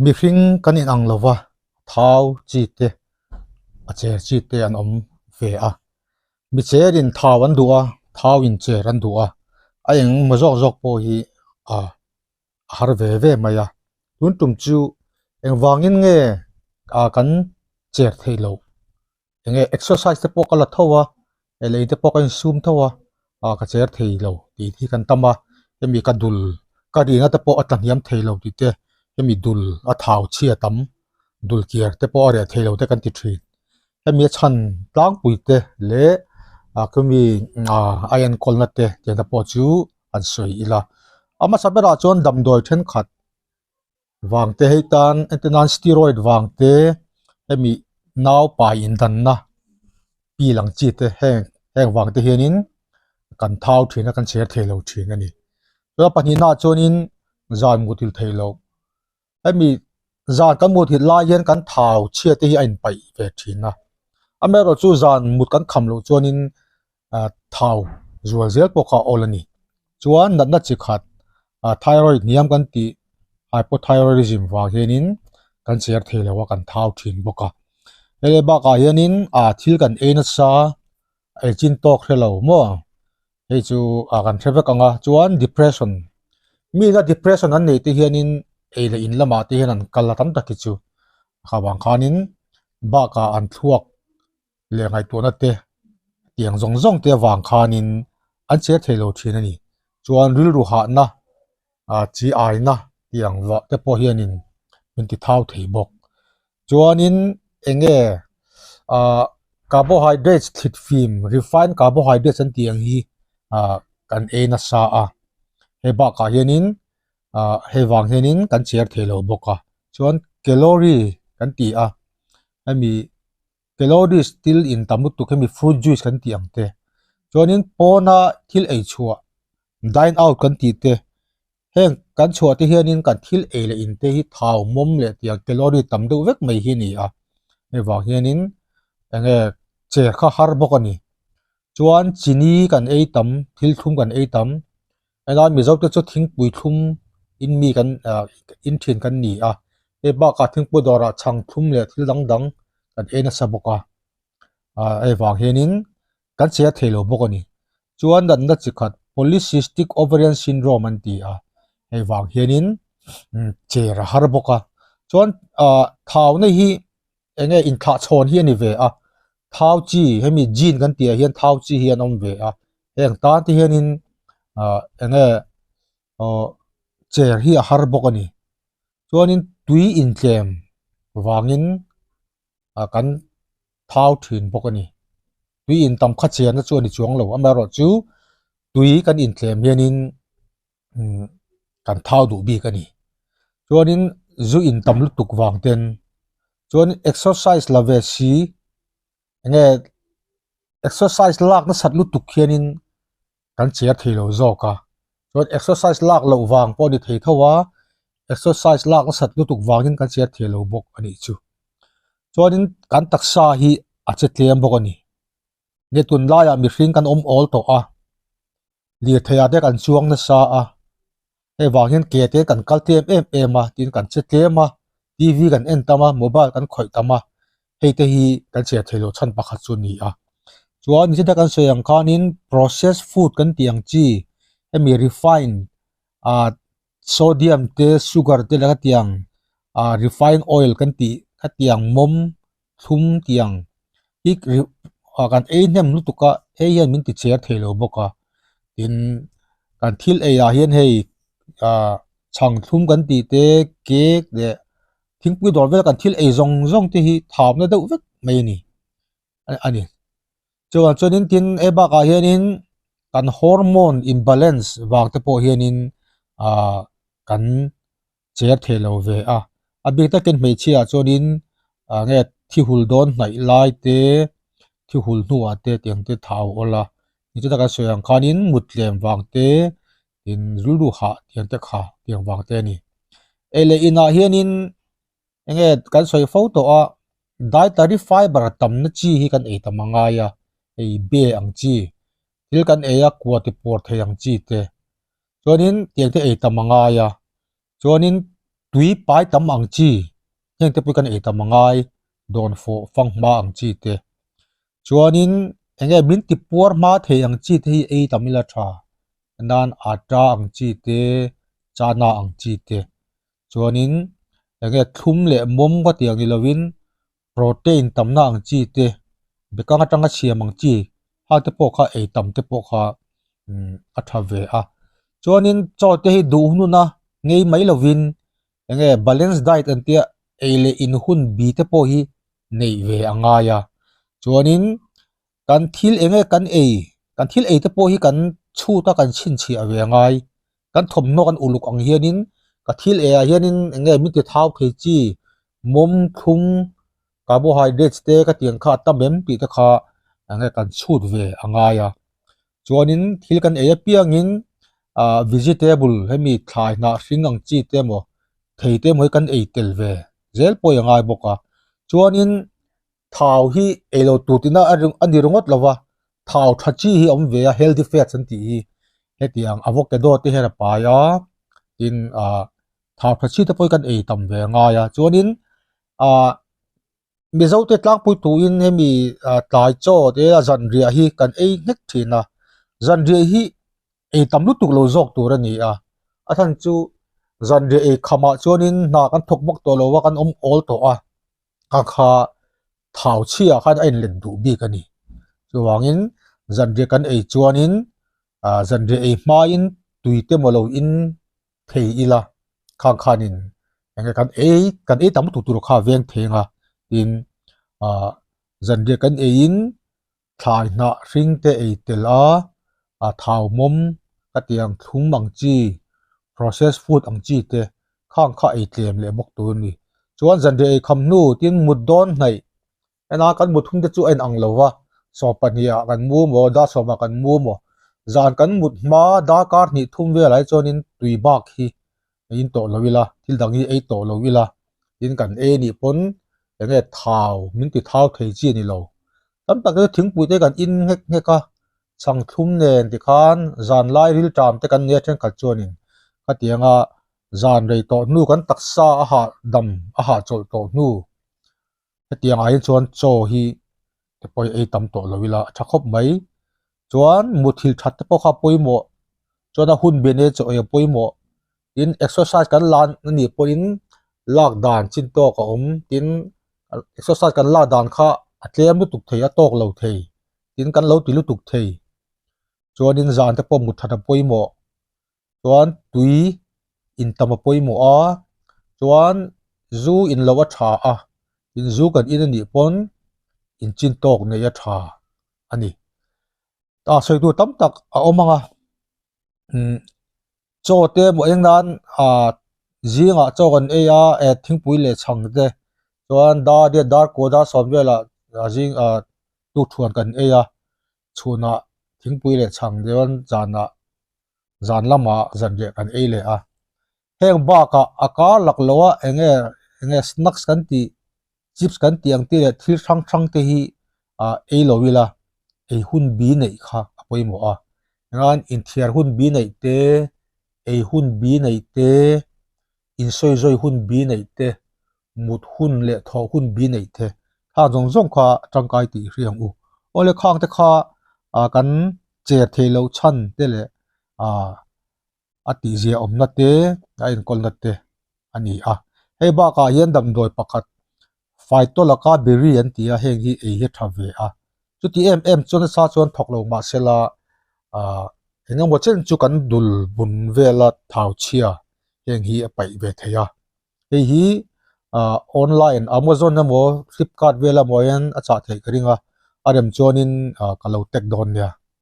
mi hring kan in ang lova thau chi te a cher chi te an om ve a mi cher in thau an duwa thau in cher an duwa a eng mazok zok po hi a har ve ve maya tun tum chu eng wangin nge a kan cher theilo enge exercise te po kala thowa ele te po kan sum thowa a ka cher theilo ti thi kan tama emi ka dul ka ri na te po atang yam theilo ti te emi dul a thau chia tam dul kier te po re theilo te kan ti thri emi chan tlang pui te le a kumi iron kolna te te po chu an soi ila ama sabera chon dam doi then khat wang te heitan non steroid wang te emi naw pa in dan na pi lang chi te heng wang te hianin kan thau thina kan cher theilo thing ani to pani na chonin zan mutil theilo emi zan kan mutil la yen kan thau chia te hi ain pai ve thina amero chu zan mut kan khamlo chonin thau zual zel poka olani chuan na chi khat thyroid niam kan ti hypothyroidism wa hianin kan cher theilo wa kan thau thin boka ele ba ka hianin thil kan eina sa chin tok hello mo ei chu kan threwa kanga chuan depression mi na depression an nei te hianin eile in lama te hian an kala tam tak chu khawang khanin ba ka an thuak le ngai to na te tiang zong zong te wang khanin an che thelo thin ani chuan ril ru ha na chi ai na tiang wa te po hianin min ti thau thei bok chuanin enge carbohydrates thit fim refined carbohydrates an tiang hi kan eina sa he ba ka hianin he wang hianin kan cher thelo boka chuan calorie kan ti ami calorie still in tamut tu kemi fruit juice kan ti angte chuanin pona thil ei chua dine out kan ti te heng kan chua te hianin kan thil eile in te hi thau mom le tia calorie tam deuh vek mai hi ni he wang hianin enge cher kha har bokani chuan chini kan ei tam thil thum kan ei tam enan mi zok te chu thing pui thum in mi kan in thin kan ni e ba ka thing pu dora chang thum le thil dang dang kan ena saboka e wang hianin kan cher thelo bokani chuan dan na chi khat polycystic ovarian syndrome an ti e wang hianin cher har boka chuan thau nei hi enge in tha chhon hi ani ve thau chi hemi gene kan ti hian thau chi hian om ve heng ta ti hianin enge cher hi har bokani chuanin tui in tlem wangin kan thau thin bokani tui in tam kha chen na chu ni chuang lo amaro chu tui kan in tlem hianin kan thau du bi kani chuanin zu in tam lu tuk wang ten chuan exercise la ve si enge exercise lak na sat lu tuk hianin kan cher thilo zoka chuan exercise lak lo wang po ni thei thawa exercise lak na sat lu tuk wangin kan cher thilo bok ani chu chuanin kan taksa hi che tlem bok ani ne tun la ya mi hring kan om ol to li theya de kan chuang na sa e wangin ke te kan kaltem em tin kan che tlem tv kan en tama mobile kan khoi tama heite hi kan cher thelo chan pakhat chu ni chuan ni da kan soyang khanin processed food kan tiang chi emi refined sodium te sugar te la tiang refined oil kan ti tiang mom thum tiang ik kan nem lu tuka hian min ti cher thelo boka tin kan thil ya hian hei chang thum kan ti te cake de thingpui dor vel kan thil zong zong te hi tham na deuh vek mai ni ani chuanin tin eba ka hianin kan hormone imbalance wang te po hianin kan cher thelo ve abi ta ken mei chia chuanin nge thi hul don hnai lai te thi hul nuwa te tiang te thau ola ni chu ta ka soyang khanin mutlem wang te in rulu ha tiang te kha tiang wang te ni ele ina hianin enge kan soi photo dietary fiber tam na chi hi kan ei tamanga ya ei be ang chi til kan eya kwa ti por theyang chi te chuanin tiang te ei tamanga ya chuanin tui pai tam ang chi heng te pu kan ei tam angai don fo fang ma ang chi te chuanin enge min ti por ma the ang chi te hi ei tamila tha nan atra ang chi te chana ang chi te chuanin enge thum le mom ka tiang ilawin protein tamna ang chi te bekanga tanga chiam ang chi ha te po kha ei tam te po kha atha ve a chuanin chaw te hi du hnu na ngei mai lovin enge balance diet an tia eile in hun bi te po hi nei ve anga ya chuanin kan thil enge kan thil ei te po hi kan chu ta kan chin chi ave ngai kan thom no kan uluk ang hianin ka thil e a hianin enge mi te thau thei chi mom thum carbohydrates te ka tiang kha ta mem pi te kha enge kan chut ve anga ya chuanin thil kan e piangin vegetable hemi thlai na hring ang chi te mo thei te moi kan ei tel ve zel poi angai boka chuanin thau hi elo tutina ani rongot lawa thau thachi hi om ve a healthy fats an ti hi hetiang avocado te hera pa ya in thau thachi te poi kan ei tam ve nga ya chuanin mizo te tlang pui tu in hemi tlai cho te zan ria hi kan ei nek thina zan ria hi ei tam lu tuk lo jok tur ani a athan chu zan ria ei khama chuanin na kan thok bok to lo wa kan ol to a ka kha thau chia khan ain len du bi kani chuwangin zan ria kan ei chuanin zan ria ei ma in tuite molo in thei ila khang khanin enge kan ei tam tu tur kha veng thenga in zan ria kan ei in thlai na hring te ei tel a thau mom ka tiang thum ang chi processed food ang chi te khang kha ei tlem le mok tu ni chuan zan ria ei kham nu tin mut don hnai ena kan mut hun te chu en ang lowa so pania kan mu mo da so ma kan mu mo zan kan mut ma da kar ni thum ve lai chonin tui bak hi in to lowila thil dang hi ei to lowila in kan e ni pon enge thau min ti thau thei chi ni lo tam tak thing pui te kan in hek ka chang thum nen ti khan zan lai ril tam te kan ne chen kal chonin ka tianga zan rei to nu kan taksa a ha chol to nu ka tianga in chuan cho hi te poi ei tam to lowila thakop mai chuan muthil that te po kha poimo chona hun bene cho e poimo in exercise kan lan ni poin lak dan chin to ka tin exercise kan la dan kha atlem lu tuk thei a tok lo thei tin kan lo ti lu tuk thei chuanin zan te po mut thata poimo chuan tui in tam poimo a chuan zu in lo a tha a in zu kan in ani pon in chin tok nei a tha ani ta soi tu tam tak a omanga cho te mo eng nan zinga cho kan e a thingpui le chang te chuan da de dar ko da som vela jing tu thuan kan e a chuna thingpui le chang dewan zan lama zan re kan e le a heng ba ka aka lak lowa enge snacks kan ti chips kan ti ang ti le thil thang te hi e lo wila e hun bi nei kha apoi mo a ngan in thiar hun bi nei te e hun bi nei te in soi hun bi nei te mut hun le tho hun bi nei te tha zong kha tangkai ti riang u ole khang te kha kan che thelo chan te le ati zia omna te in kolna te ani a hei ba ka hian dam doi pakhat fight la ka berry an tia heng hi e he thave a chuti em chon sa chon thoklo ma sela engam wachen chu kan dul bun vela thau chia heng hi a pai ve theya hei hi online Amazon na mo Flipkart vela mo yan acha thei kringa arem chonin kalau tek don ya